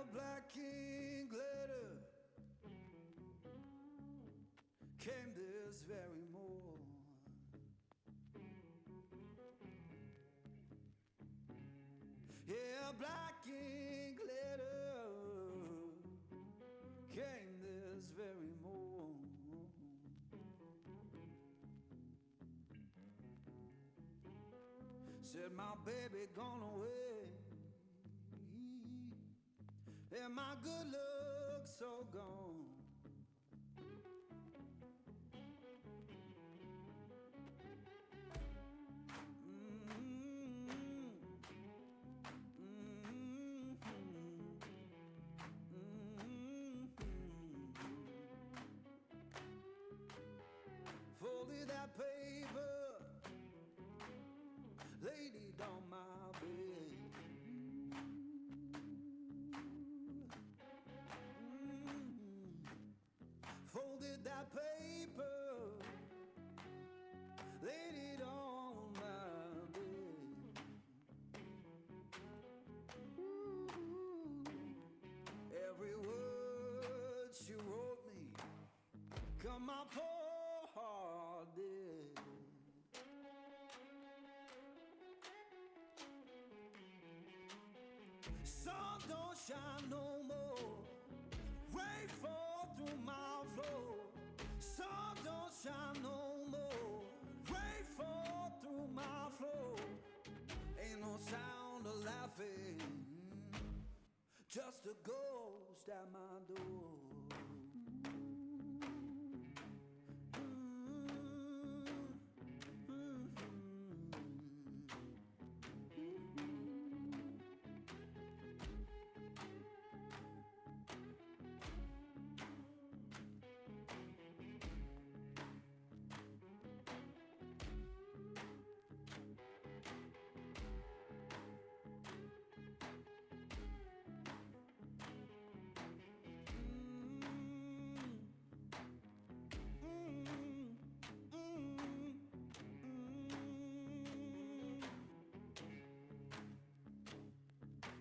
a black king glitter came this very morn. Yeah, black king glitter came this very morn. Said my baby gone away, and my good luck so gone. Folded that paper, laid it on my bed. Folded that paper, laid it on my bed. Every word she wrote me, come my poor heart did. Sun don't shine no more, rain fall through my floor. Sun don't shine no more, rain fall through my floor. Ain't no sound of laughing, just a ghost at my door.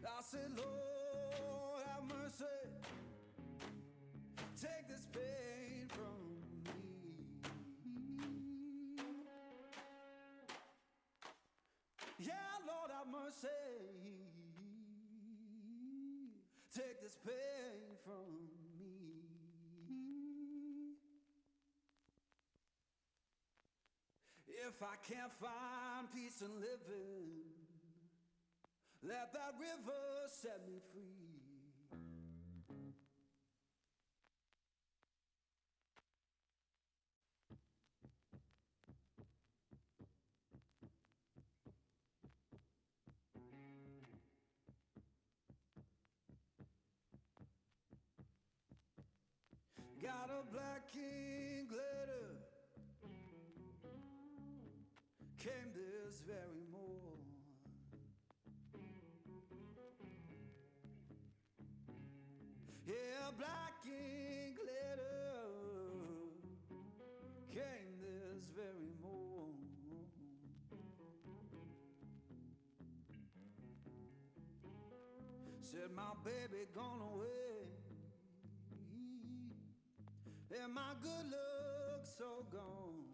I said, Lord, have mercy, take this pain from me. Yeah, Lord, have mercy, take this pain from me. If I can't find peace in living, let that river set me free. Got a black king glitter, came this very morn. Yeah, black ink glitter came this very morn. Said my baby gone away, and my good luck so gone.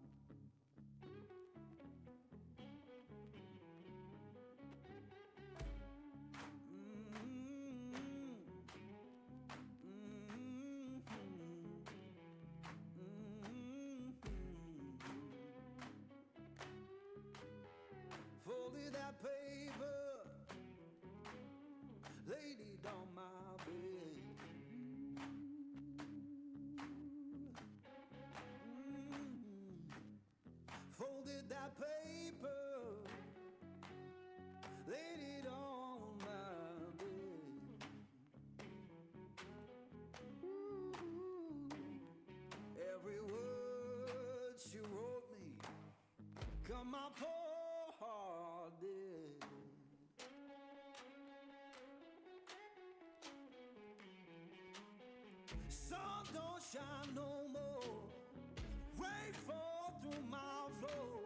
Folded that paper, laid it on my bed. Folded that paper, laid it on my bed. Every word she wrote me, come my poor heart did. Sun don't shine no more, rain fall through my floor.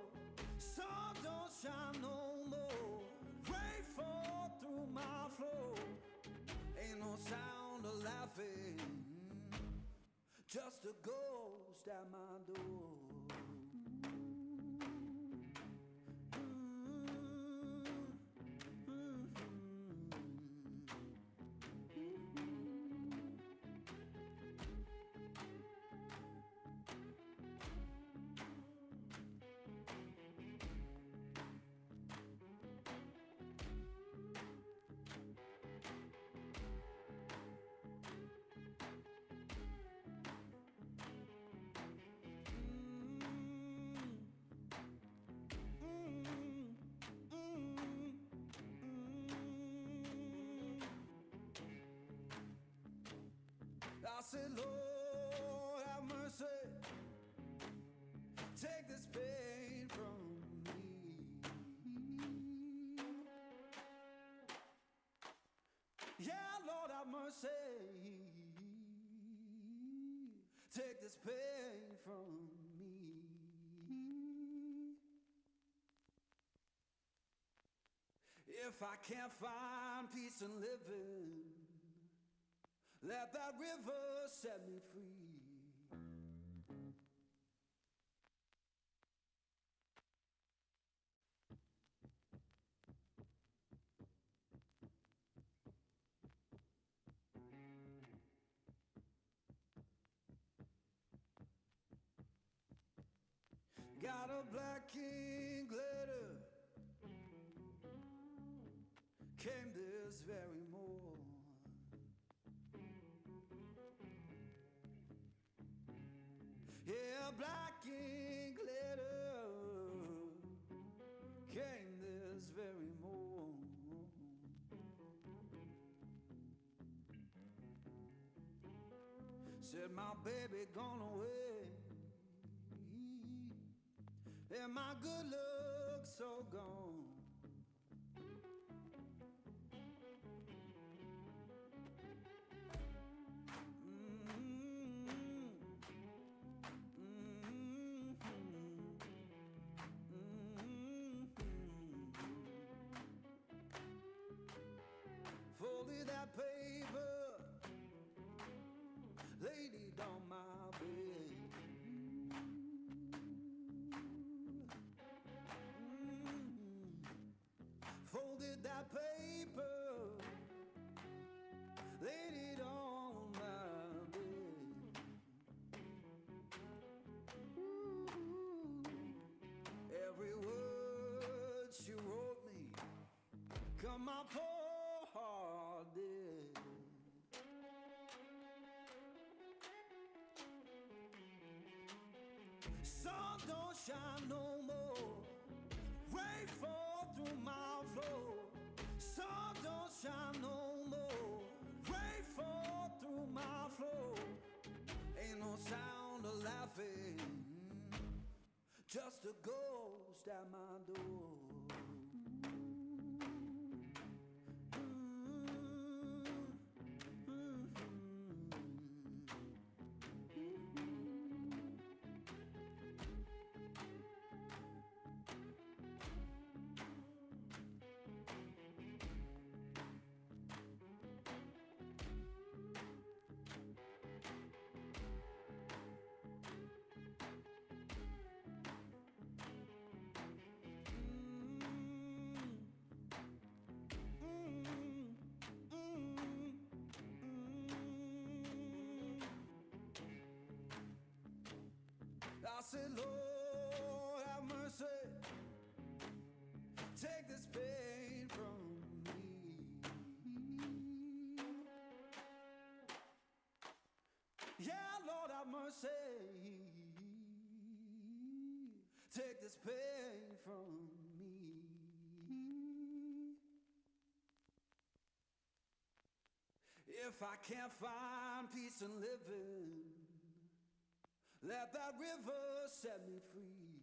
Sun don't shine no more, rain fall through my floor. Ain't no sound of laughing, just a ghost at my door. I said, Lord, have mercy, take this pain from me. Yeah, Lord, have mercy, take this pain from me. If I can't find peace in living, let that river set me free. Got a black king glitter, came this very morn. Yeah, black ink glitter came this very morn. Said my baby gone away, and my good luck so gone. Folded that paper, laid it on my bed. Folded that paper, laid it on my bed. Every word she wrote me, come my poor heart did. Sun don't shine no more, rain fall through my floor. Sun don't shine no more, rain fall through my floor. Ain't no sound of laughing, just a ghost at my door. I said, Lord, have mercy, take this pain from me. Yeah, Lord, have mercy, take this pain from me. If I can't find peace in living, let that river set me free.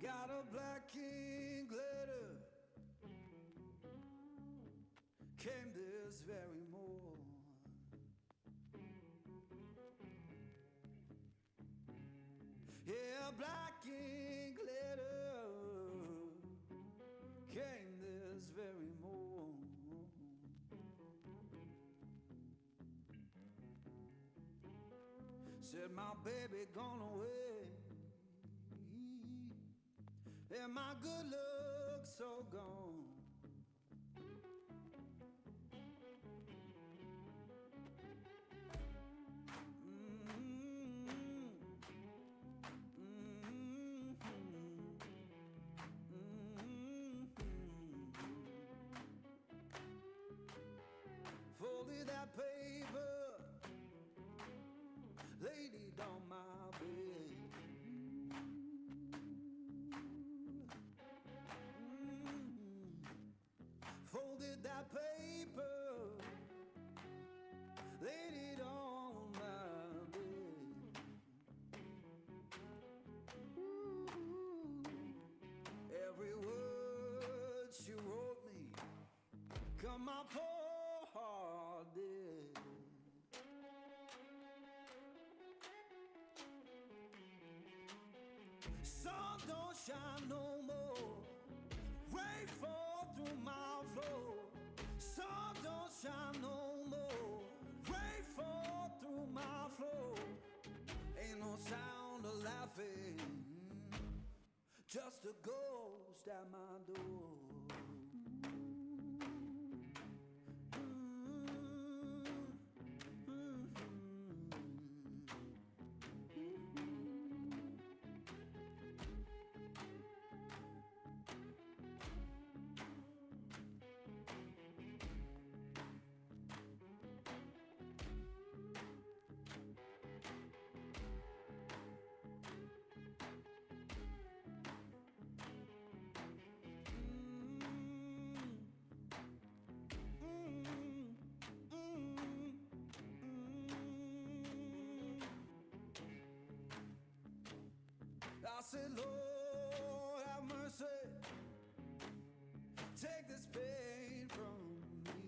Got a black king glitter, black ink letter came this very morning. Said my baby gone away, and my good luck so gone. Folded that paper, laid it on my bed. Folded that paper, laid it on my bed. Every word she wrote me, come my poor heart did. Sun don't shine no more, rain fall through my floor. Sun don't shine no more, rain fall through my floor. Ain't no sound of laughing, just a ghost at my door. I said, Lord, have mercy, take this pain from me.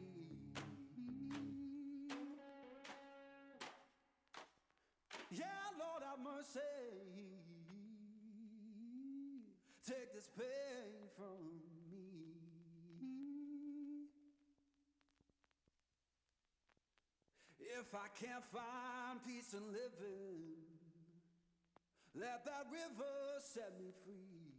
Yeah, Lord, have mercy, take this pain from me. If I can't find peace in living, let that river set me free.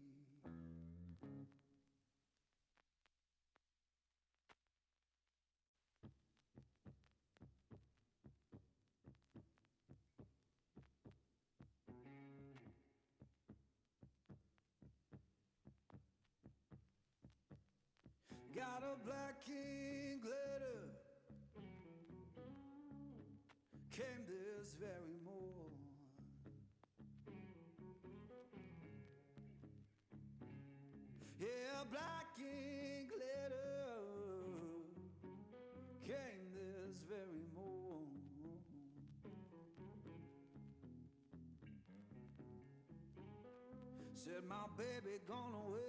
Got a black ink letter, came this very morning. Yeah, black ink letter came this very morning. Said my baby gone away,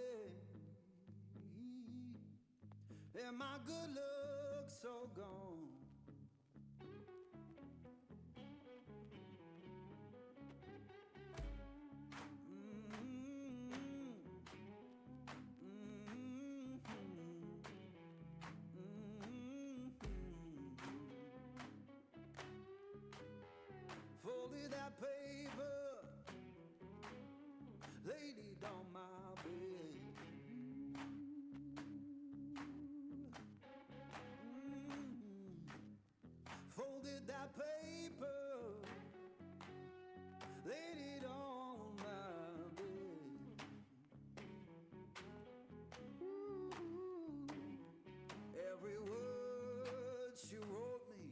and my good luck so gone. Folded that paper, laid it on my bed. Folded that paper, laid it on my bed. Every word she wrote me,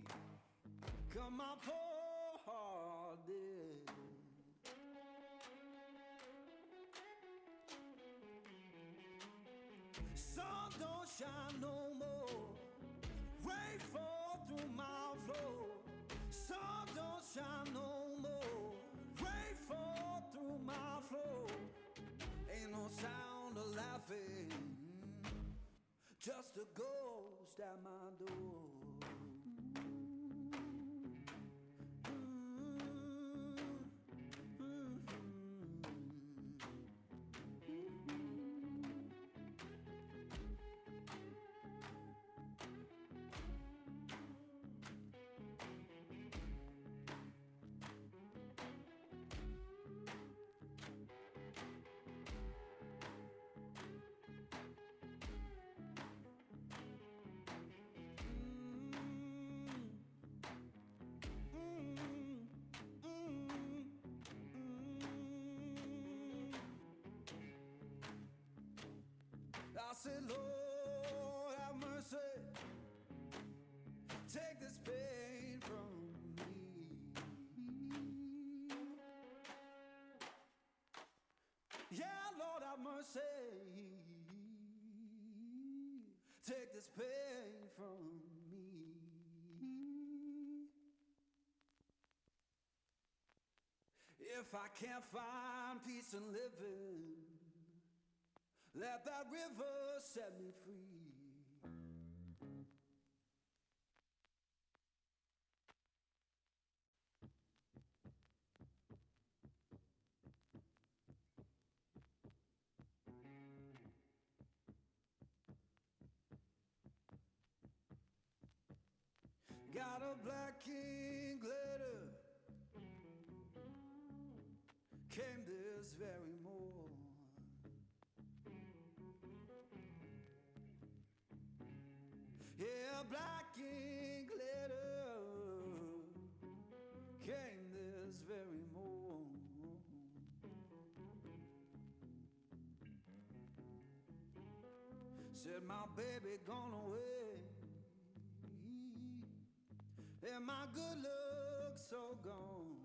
come my poor heart did. Sun don't shine no more, rain fall through my floor. Sun don't shine no more, rain fall through my floor. Ain't no sound of laughing, just a ghost at my door. Take this pain from me. If I can't find peace in living, let that river set me free. Got a black king glitter, came this very morn. Yeah, black king glitter, came this very morn. Said my baby gone away, and my good luck so gone.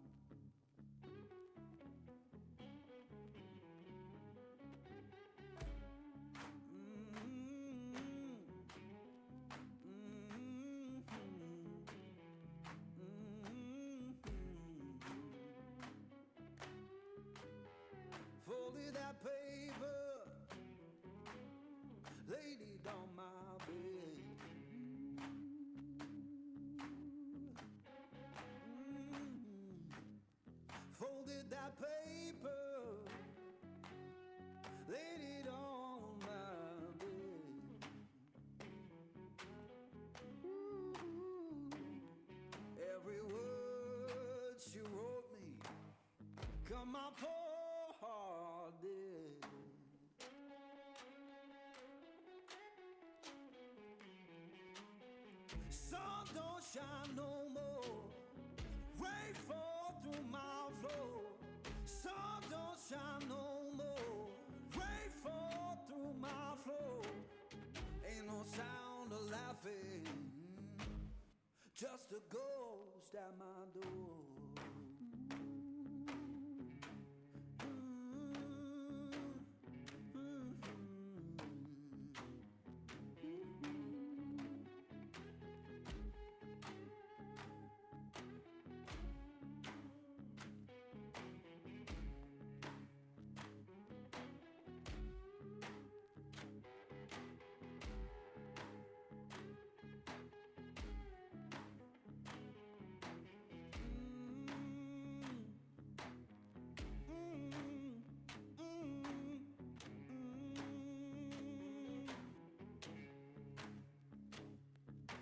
Folded that paper, laid it on my bed. Folded that paper, laid it on my bed. Every word she wrote me, come my poor heart did. Sun don't shine no more, rain fall through my floor. Sun don't shine no more, rain fall through my floor. Ain't no sound of laughing, just a ghost at my door.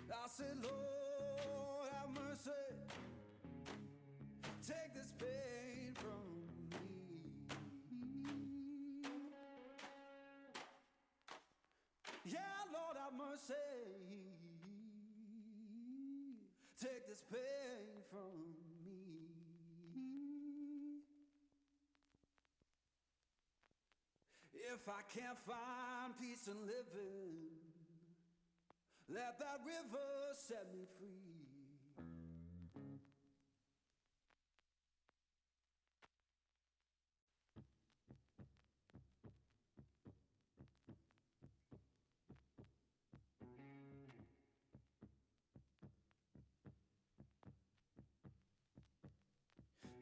I said, Lord, have mercy, take this pain from me. Yeah, Lord, have mercy, take this pain from me. If I can't find peace in living, let that river set me free.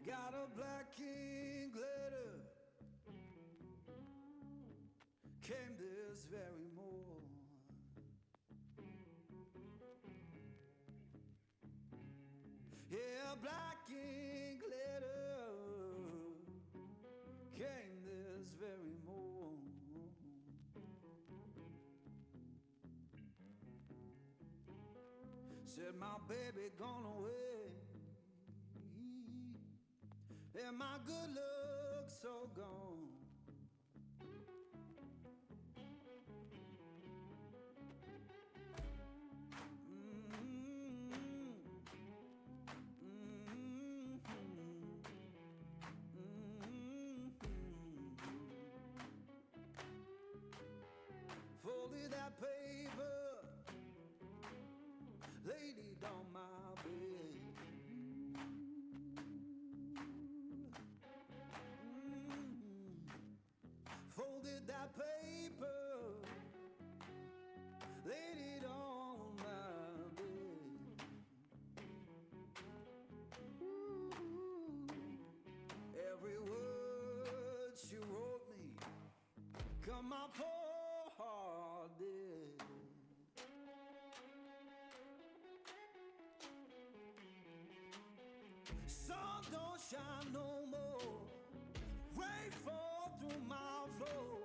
Got a black king glitter, came this very morn. Yeah, black ink glitter, came this very morn. Said my baby gone away, and my good luck so gone. Folded that paper, laid it on my bed. Folded that paper, laid 'cause my poor heart did. Sun don't shine no more, rain fall through my floor.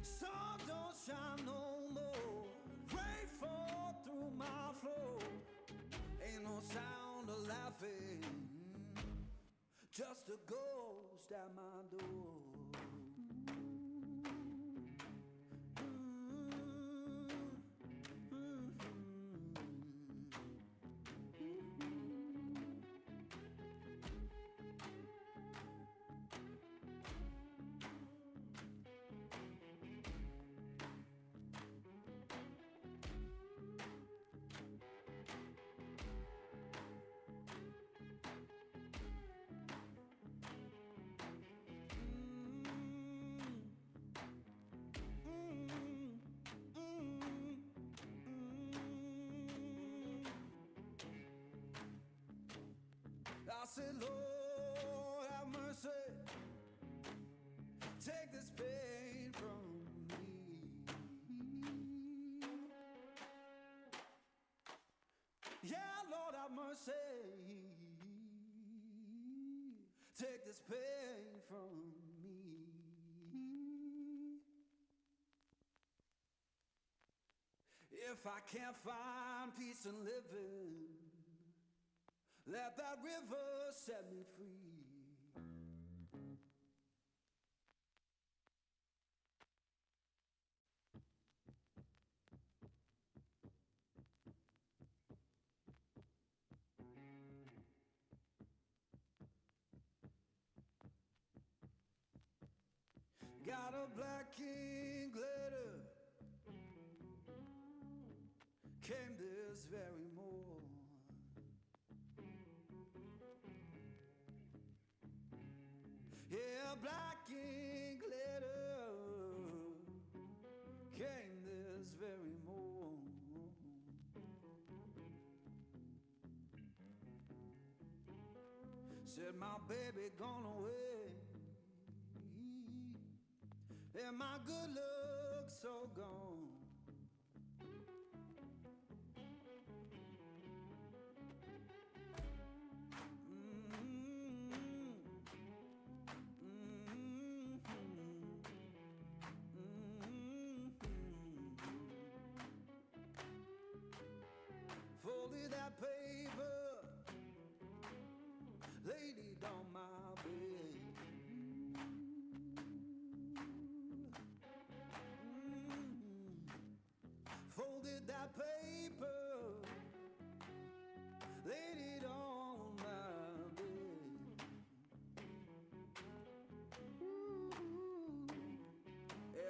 Sun don't shine no more, rain fall through my floor. Ain't no sound of laughing, just a ghost at my door. I said, Lord, have mercy, take this pain from me. Yeah, Lord, have mercy, take this pain from me. If I can't find peace in living, let that river set me free. Got a black king glitter, came this very morn. Yeah, black ink glitter came this very morn. Said my baby gone away, and my good luck so gone. Folded that paper, laid it on my bed. Folded that paper, laid it on my bed.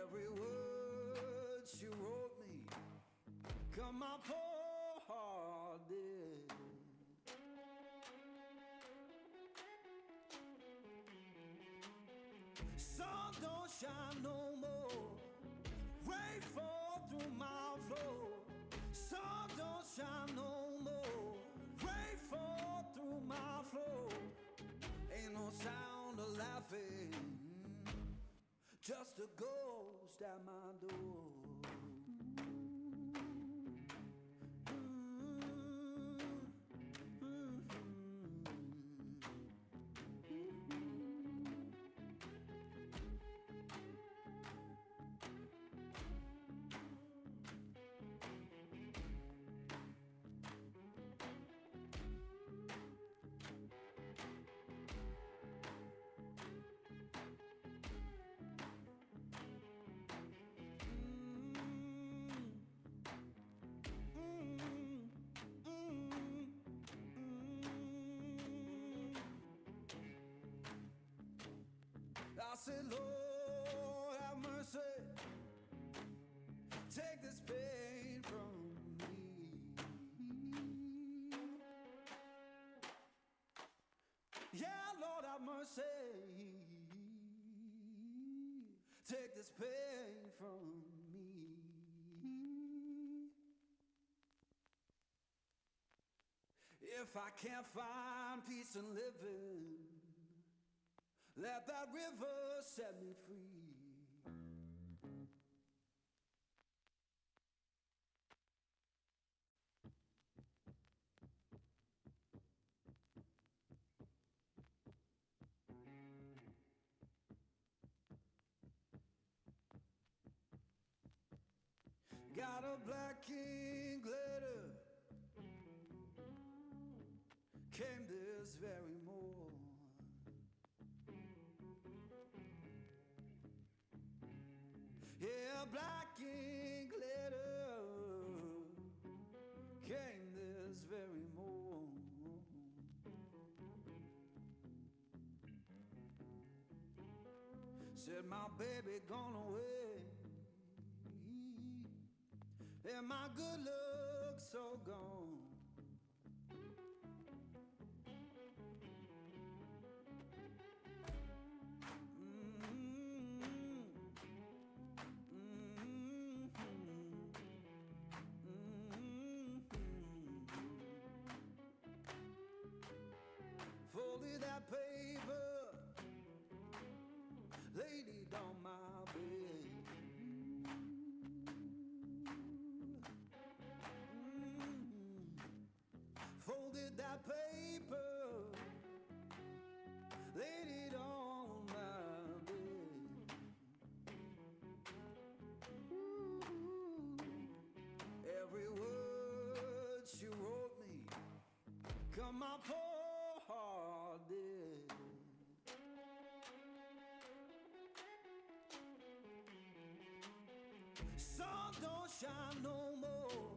Every word she wrote me, come my poor heart did. Sun don't shine no more, rain fall through my floor. Sun don't shine no more, rain fall through my floor. Ain't no sound of laughing, just a ghost at my door. I said, Lord, have mercy, take this pain from me. Yeah, Lord, have mercy, take this pain from me. If I can't find peace in living, let that river set me free. Got a black king glitter, came this very morn. Yeah, black king glitter came this very morn. Said my baby gone away, and my good luck so gone. Folded that paper, laid it on my bed. Folded that paper, laid it on my bed. Every word she wrote me, come my poor heart did. Sun don't shine no more,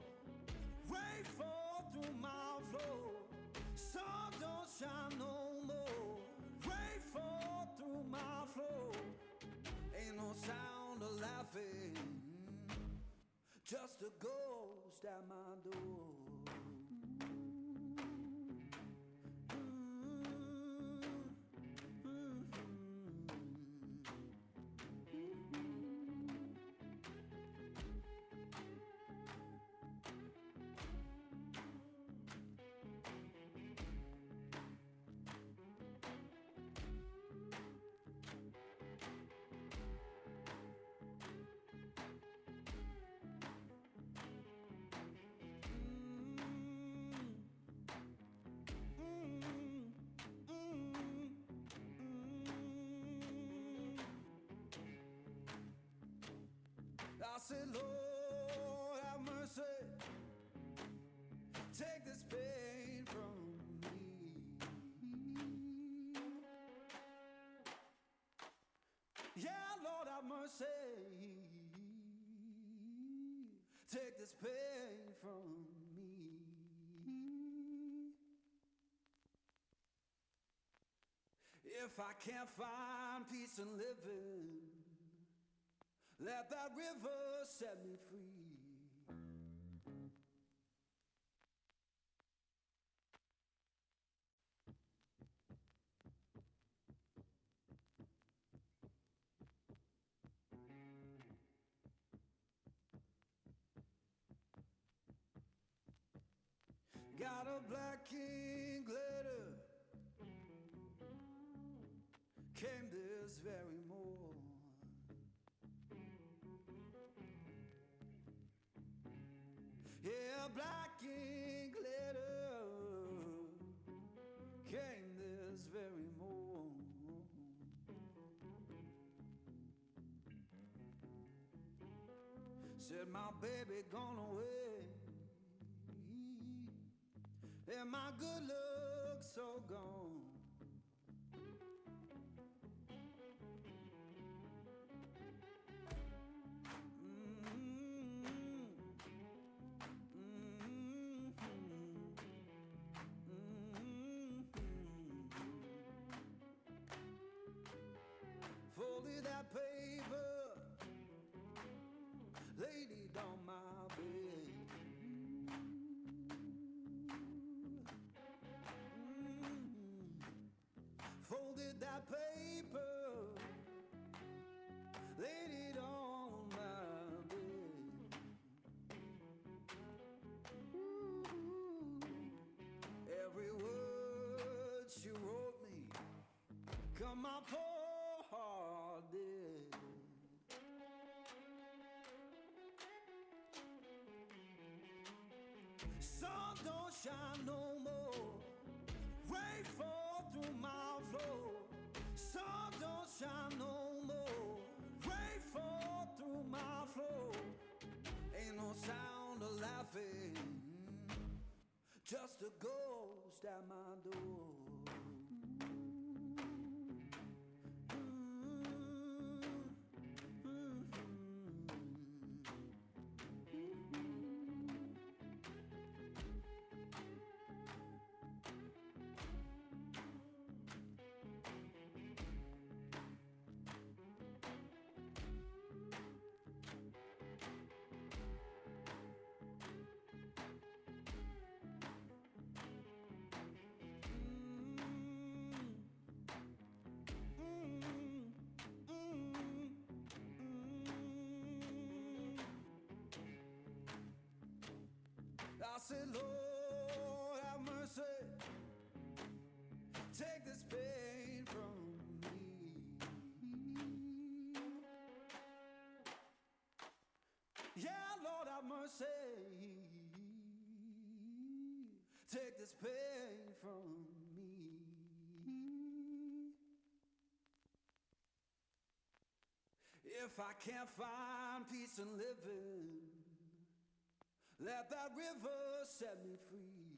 rain fall through my floor. Sun don't shine no more, rain fall through my floor. Ain't no sound of laughing, just a ghost at my door. I said, Lord, have mercy, take this pain from me. Yeah, Lord, have mercy, take this pain from me. If I can't find peace in living, let that river set me free. Got a black king glitter, came this very morn. Yeah, black ink glitter came this very morn. Said my baby gone away, and my good luck so gone. Folded that paper, laid it on my bed. Folded that paper, laid it on my bed. Every word she wrote me, come my poor heart did. Sun don't shine no more, rain fall through my floor. Sun don't shine no more, rain fall through my floor. Ain't no just a ghost at my door. I said, Lord, have mercy. Take this pain from me. Yeah, Lord, have mercy. Take this pain from me. If I can't find peace in living, let that river set me free.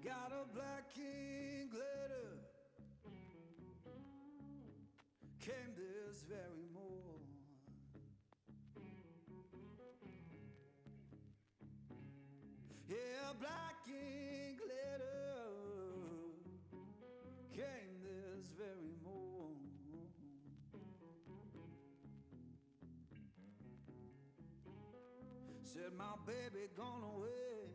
Got a black king glitter, came this very morn. Yeah, black ink glitter came this very morn. Said my baby gone away,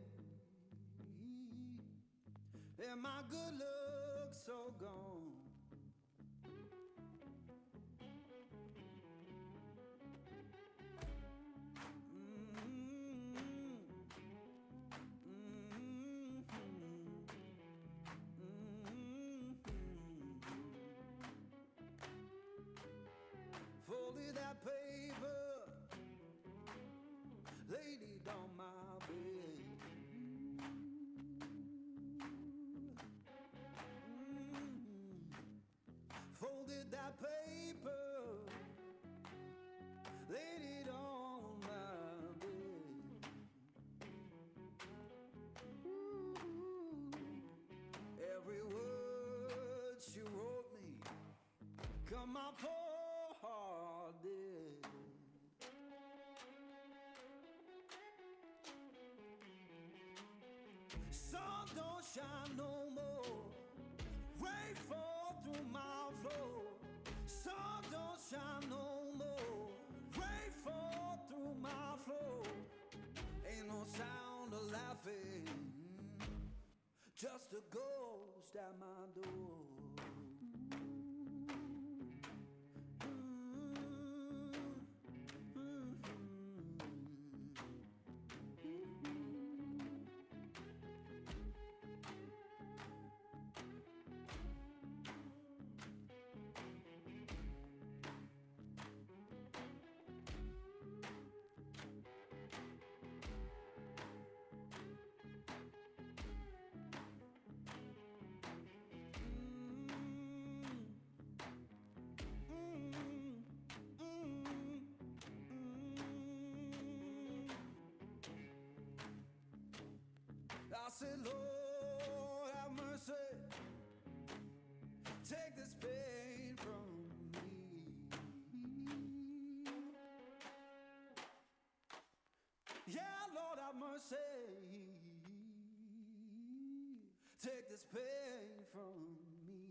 and my good luck so gone. Folded that paper, laid it on my bed. Folded that paper, laid it on my bed. Every word she wrote me, come my poor heart did. Sun don't shine no more, rain fall through my floor. Sun don't shine no more, rain fall through my floor. Ain't no sound of laughing, just a ghost at my door. I said, Lord, have mercy. Take this pain from me. Yeah, Lord, have mercy. Take this pain from me.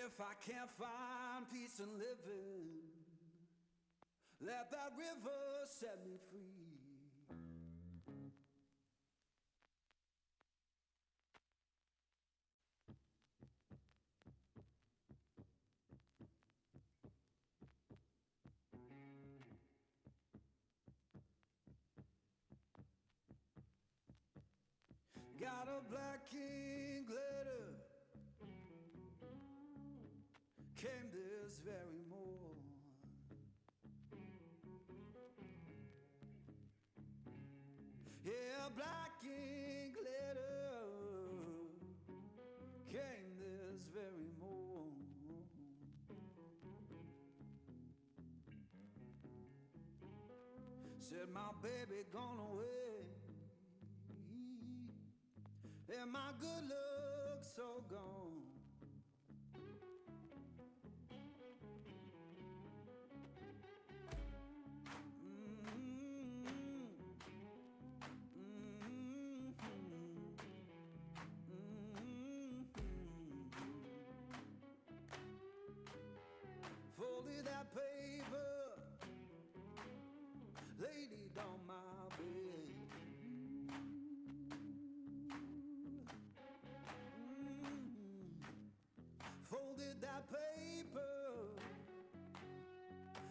If I can't find peace in living, let that river set me free. Got a black king glitter, came this very morn. Yeah, black ink glitter came this very morning. Said my baby gone away, and my good luck so gone. Folded that paper, laid it on my bed. Folded that paper,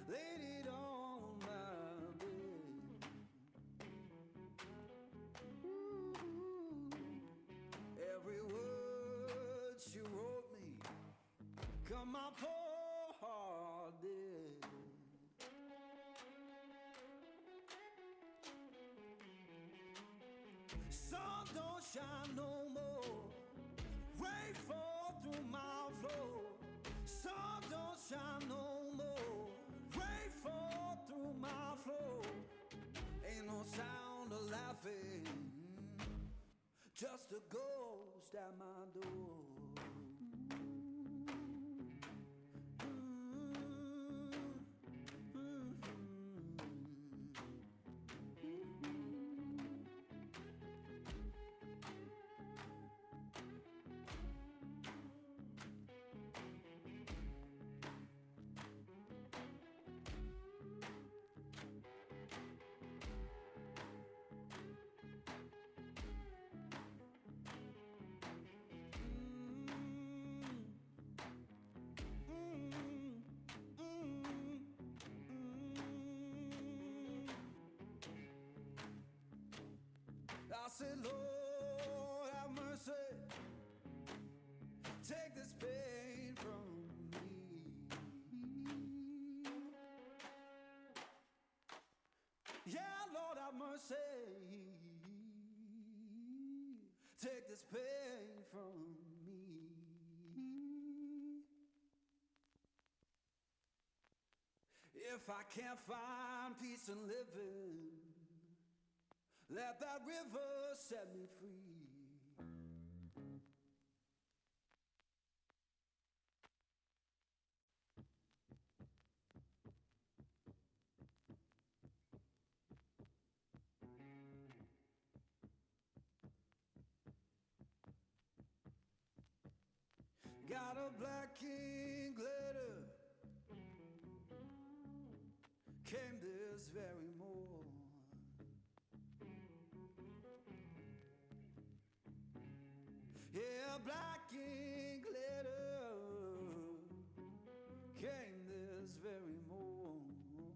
laid it on my bed. Every word she wrote me, come my poor heart did. Sun don't shine no more, rain fall through my floor. Sun don't shine no more, rain fall through my floor. Ain't no sound of laughing, just a ghost at my door. I said, Lord, have mercy, take this pain from me. Yeah, Lord, have mercy, take this pain from me. If I can't find peace in living, let that river set me free. Got a black ink glitter, came this very morning. Yeah, black ink glitter came this very morning.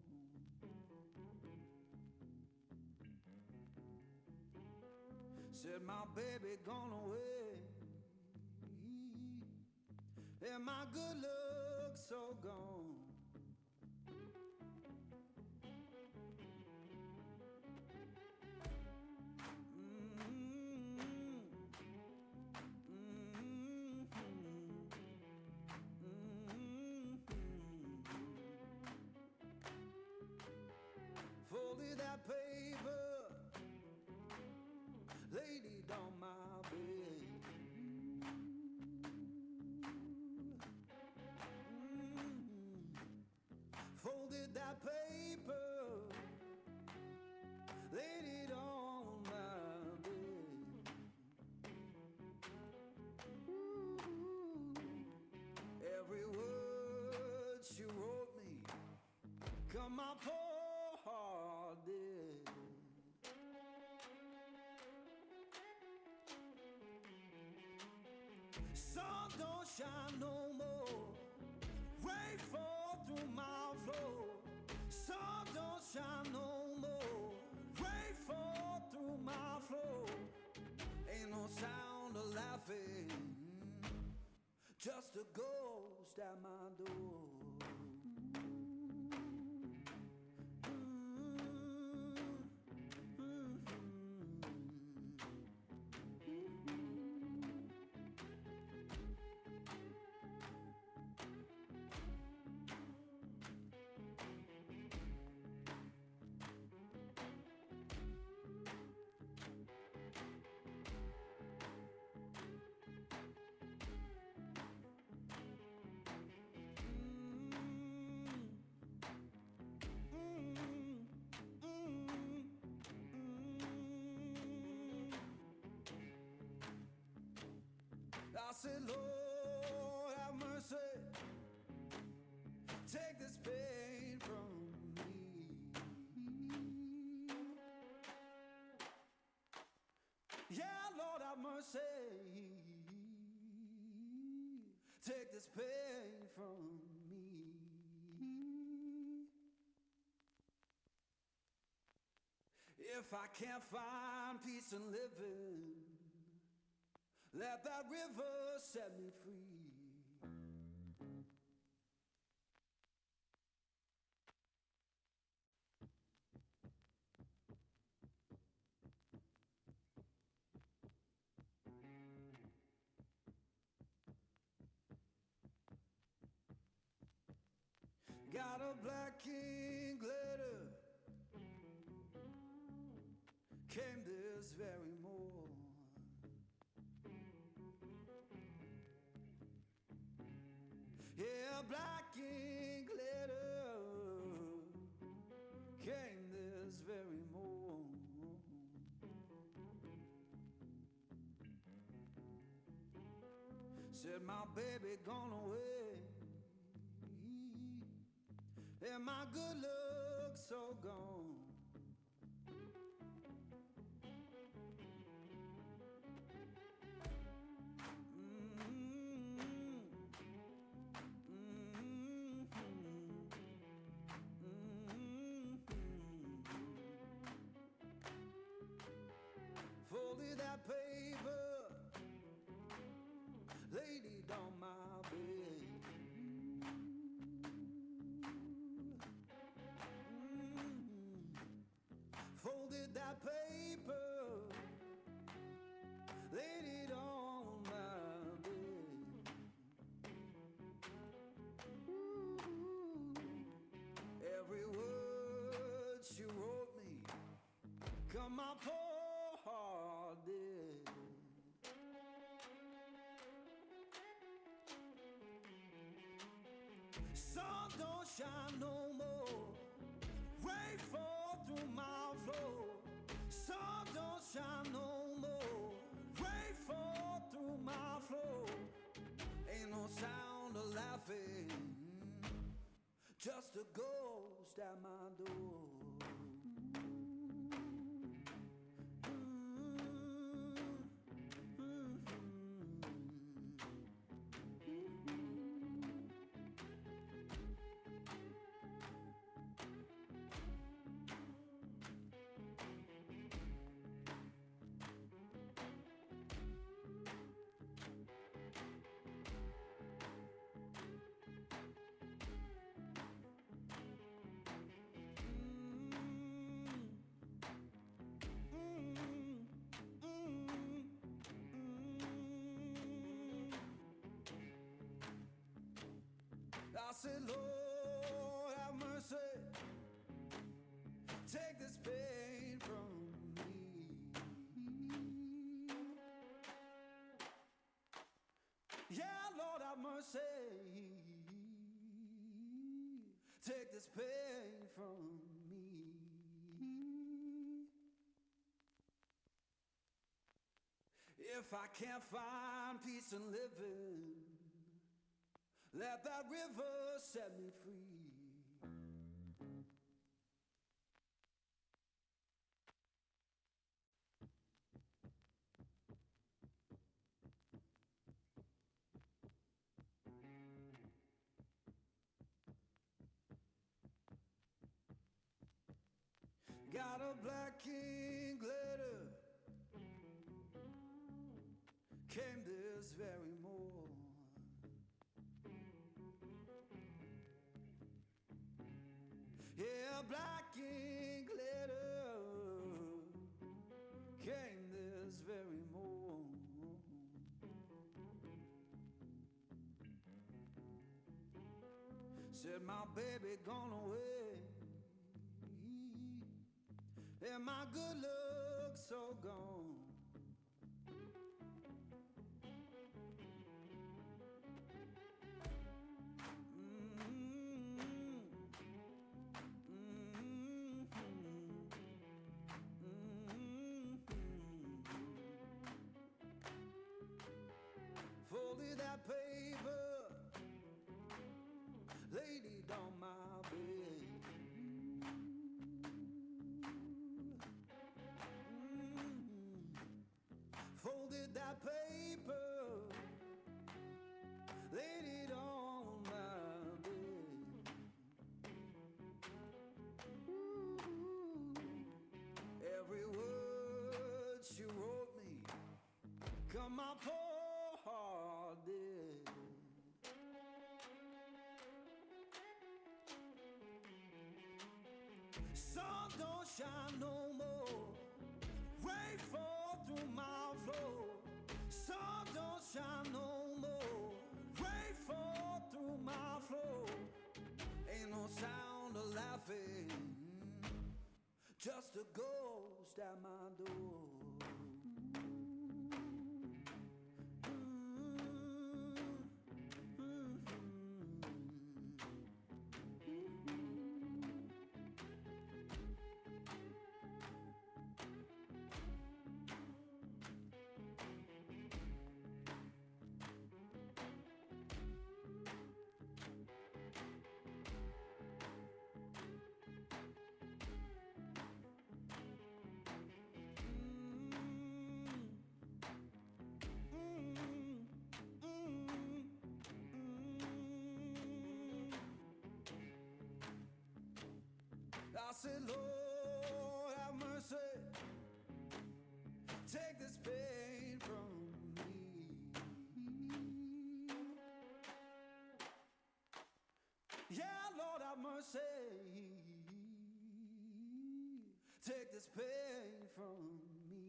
Said my baby gone away, and my good luck so gone. Folded that paper, laid it on my bed. Folded that paper, laid it on my bed. Every word she wrote me, come my poor heart did. Sun don't shine no more, rain fall through my floor. Sun don't shine no more, rain fall through my floor. Ain't no sound of laughing, just a ghost at my door. mercy, take this pain from me. If I can't find peace in living, let that river set me free. Got a black king glitter, came this very morn. Yeah, black king glitter, came this very morn. Said my baby gone away, and my good luck so gone. Folded that paper, laid it on my bed. Folded that paper, laid it on my bed. Every word she wrote me, come my poor heart did. Sun don't shine no more, rain fall through my floor. Sun don't shine no more, rain fall through my floor. Ain't no sound of laughing, just a ghost at my door. I said, Lord, have mercy, take this pain from me. Yeah, Lord, have mercy, take this pain from me. If I can't find peace in living, let that river set me free. Got a black king glitter, came this very morn. Yeah, black ink glitter, came this very morn. Said my baby gone away, and my good luck so gone. Folded that paper, laid it on my bed. Folded that 'cause my poor heart did. Sun don't shine no more, rain fall through my floor. Sun don't shine no more, rain fall through my floor. Ain't no sound of laughing, just a ghost at my door. I said, Lord, have mercy, take this pain from me. Yeah, Lord, have mercy, take this pain from me.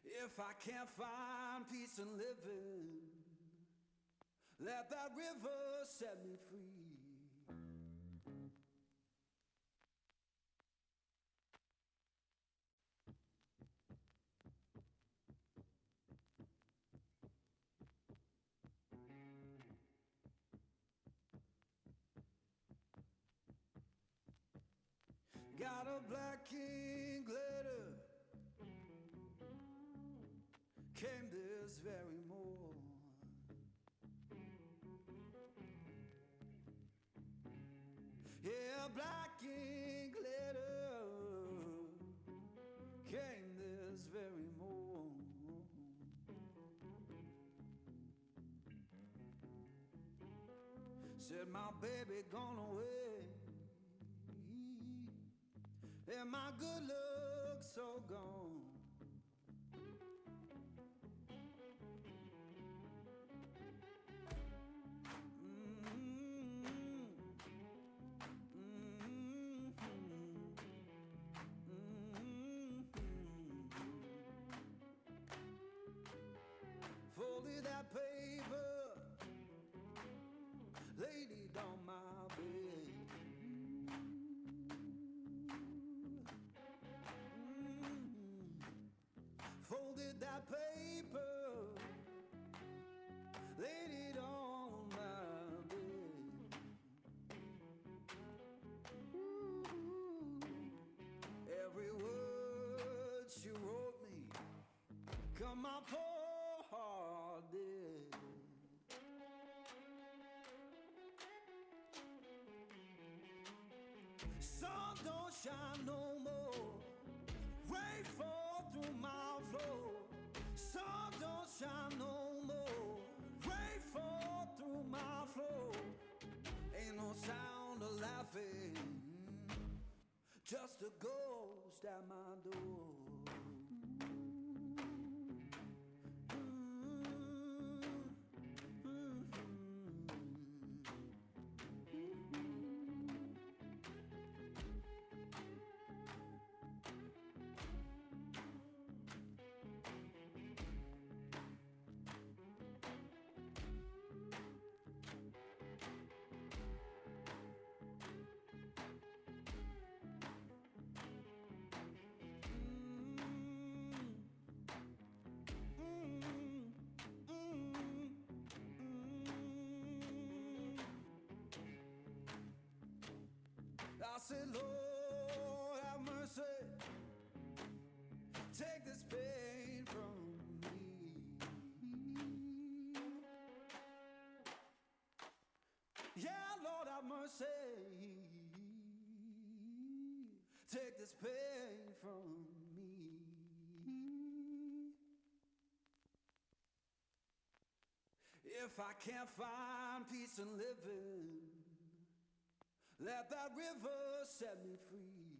If I can't find peace in living, let that river set me free. Got a black king glitter, came this very morn. Yeah, black ink glitter came this very morn. Said my baby gone away, and my good luck so gone. Folded that paper, laid it on my bed. Folded that paper, laid it on my bed. Every word she wrote me, come my poor heart did. Sun don't shine no more, rain fall through my floor. Sun don't shine no more, rain fall through my floor. Ain't no sound of laughing, just a ghost at my door. I said, Lord, have mercy, take this pain from me. Yeah, Lord, have mercy, take this pain from me. If I can't find peace in living, let that river set me free.